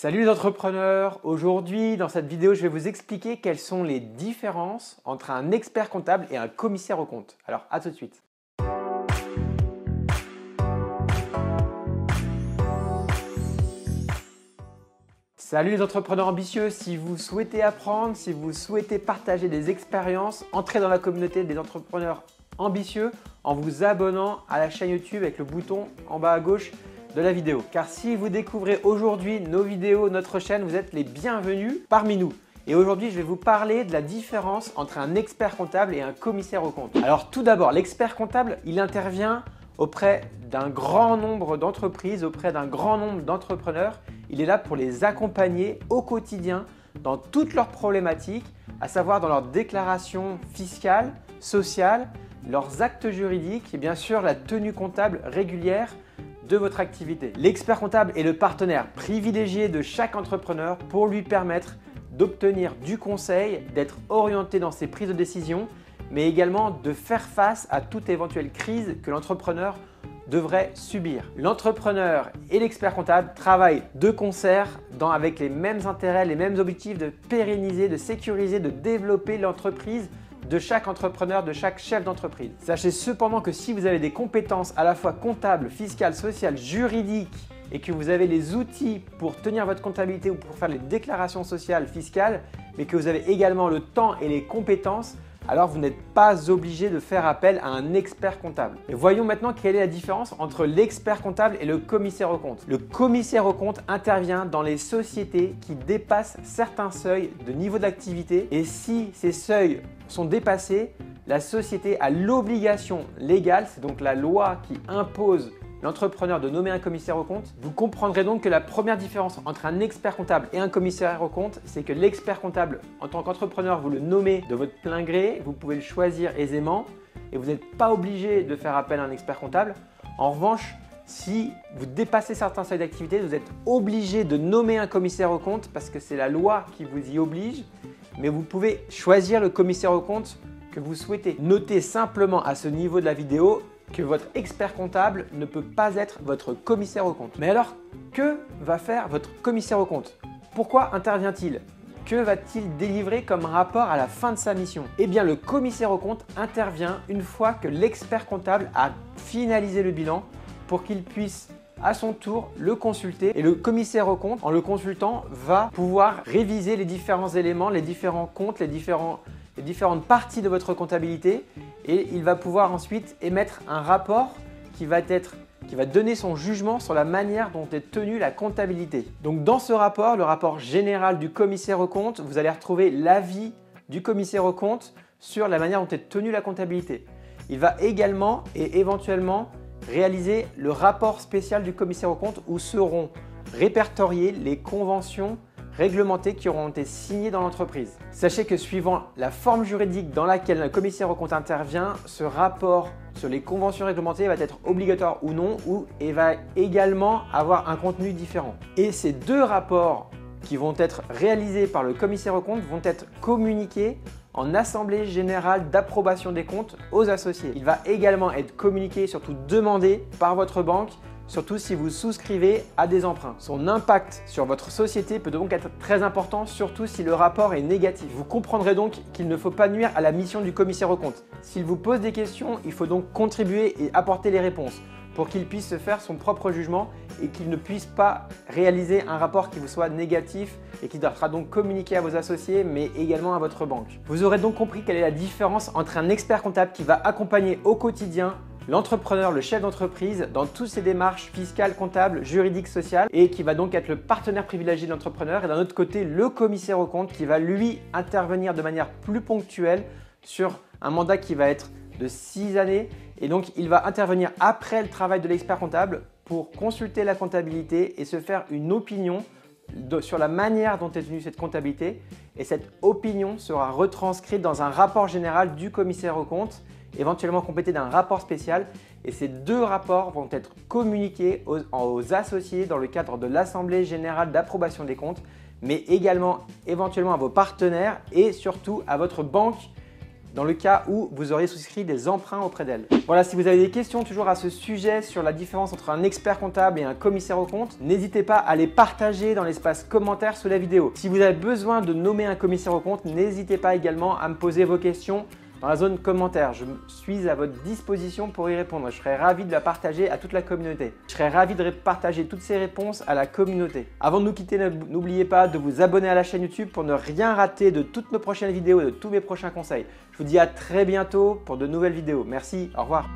Salut les entrepreneurs! Aujourd'hui, dans cette vidéo, je vais vous expliquer quelles sont les différences entre un expert comptable et un commissaire aux comptes. Alors, à tout de suite. Salut les entrepreneurs ambitieux! Si vous souhaitez apprendre, si vous souhaitez partager des expériences, entrez dans la communauté des entrepreneurs ambitieux en vous abonnant à la chaîne YouTube avec le bouton en bas à gauche de la vidéo. Car si vous découvrez aujourd'hui nos vidéos, notre chaîne, vous êtes les bienvenus parmi nous. Et aujourd'hui, je vais vous parler de la différence entre un expert comptable et un commissaire aux comptes. Alors tout d'abord, l'expert comptable, il intervient auprès d'un grand nombre d'entreprises, auprès d'un grand nombre d'entrepreneurs. Il est là pour les accompagner au quotidien dans toutes leurs problématiques, à savoir dans leurs déclarations fiscales, sociales, leurs actes juridiques et bien sûr la tenue comptable régulière de votre activité. L'expert comptable est le partenaire privilégié de chaque entrepreneur pour lui permettre d'obtenir du conseil, d'être orienté dans ses prises de décision, mais également de faire face à toute éventuelle crise que l'entrepreneur devrait subir. L'entrepreneur et l'expert comptable travaillent de concert avec les mêmes intérêts, les mêmes objectifs de pérenniser, de sécuriser, de développer l'entreprise de chaque entrepreneur, de chaque chef d'entreprise. Sachez cependant que si vous avez des compétences à la fois comptables, fiscales, sociales, juridiques et que vous avez les outils pour tenir votre comptabilité ou pour faire les déclarations sociales, fiscales, mais que vous avez également le temps et les compétences, alors vous n'êtes pas obligé de faire appel à un expert comptable. Et voyons maintenant quelle est la différence entre l'expert comptable et le commissaire aux comptes. Le commissaire aux comptes intervient dans les sociétés qui dépassent certains seuils de niveau d'activité et si ces seuils sont dépassés, la société a l'obligation légale, c'est donc la loi qui impose l'entrepreneur de nommer un commissaire aux comptes. Vous comprendrez donc que la première différence entre un expert comptable et un commissaire aux comptes, c'est que l'expert comptable, en tant qu'entrepreneur, vous le nommez de votre plein gré, vous pouvez le choisir aisément et vous n'êtes pas obligé de faire appel à un expert comptable. En revanche, si vous dépassez certains seuils d'activité, vous êtes obligé de nommer un commissaire aux comptes parce que c'est la loi qui vous y oblige, mais vous pouvez choisir le commissaire aux comptes que vous souhaitez. Notez simplement à ce niveau de la vidéo que votre expert comptable ne peut pas être votre commissaire aux comptes. Mais alors, que va faire votre commissaire aux comptes? Pourquoi intervient-il? Que va-t-il délivrer comme rapport à la fin de sa mission? Eh bien, le commissaire aux comptes intervient une fois que l'expert comptable a finalisé le bilan pour qu'il puisse à son tour le consulter. Et le commissaire aux comptes, en le consultant, va pouvoir réviser les différents éléments, les différents comptes, les différentes parties de votre comptabilité et il va pouvoir ensuite émettre un rapport qui va donner son jugement sur la manière dont est tenue la comptabilité. Donc dans ce rapport, le rapport général du commissaire aux comptes, vous allez retrouver l'avis du commissaire aux comptes sur la manière dont est tenue la comptabilité. Il va également et éventuellement réaliser le rapport spécial du commissaire aux comptes où seront répertoriées les conventions réglementées qui auront été signées dans l'entreprise. Sachez que suivant la forme juridique dans laquelle le commissaire aux comptes intervient, ce rapport sur les conventions réglementées va être obligatoire ou non et va également avoir un contenu différent. Et ces deux rapports qui vont être réalisés par le commissaire aux comptes vont être communiqués en assemblée générale d'approbation des comptes aux associés. Il va également être communiqué, surtout demandé par votre banque, surtout si vous souscrivez à des emprunts. Son impact sur votre société peut donc être très important, surtout si le rapport est négatif. Vous comprendrez donc qu'il ne faut pas nuire à la mission du commissaire aux comptes. S'il vous pose des questions, il faut donc contribuer et apporter les réponses pour qu'il puisse se faire son propre jugement et qu'il ne puisse pas réaliser un rapport qui vous soit négatif et qui sera donc communiqué à vos associés mais également à votre banque. Vous aurez donc compris quelle est la différence entre un expert comptable qui va accompagner au quotidien l'entrepreneur, le chef d'entreprise dans toutes ses démarches fiscales, comptables, juridiques, sociales et qui va donc être le partenaire privilégié de l'entrepreneur et d'un autre côté le commissaire aux comptes qui va lui intervenir de manière plus ponctuelle sur un mandat qui va être de 6 années et donc il va intervenir après le travail de l'expert comptable pour consulter la comptabilité et se faire une opinion sur la manière dont est tenue cette comptabilité et cette opinion sera retranscrite dans un rapport général du commissaire aux comptes, éventuellement complété d'un rapport spécial et ces deux rapports vont être communiqués aux associés dans le cadre de l'Assemblée générale d'approbation des comptes mais également éventuellement à vos partenaires et surtout à votre banque dans le cas où vous auriez souscrit des emprunts auprès d'elle. Voilà, si vous avez des questions toujours à ce sujet sur la différence entre un expert comptable et un commissaire aux comptes, n'hésitez pas à les partager dans l'espace commentaire sous la vidéo. Si vous avez besoin de nommer un commissaire aux comptes, n'hésitez pas également à me poser vos questions dans la zone commentaire. Je suis à votre disposition pour y répondre. Je serai ravi de la partager à toute la communauté. Je serai ravi de partager toutes ces réponses à la communauté. Avant de nous quitter, n'oubliez pas de vous abonner à la chaîne YouTube pour ne rien rater de toutes nos prochaines vidéos et de tous mes prochains conseils. Je vous dis à très bientôt pour de nouvelles vidéos. Merci, au revoir.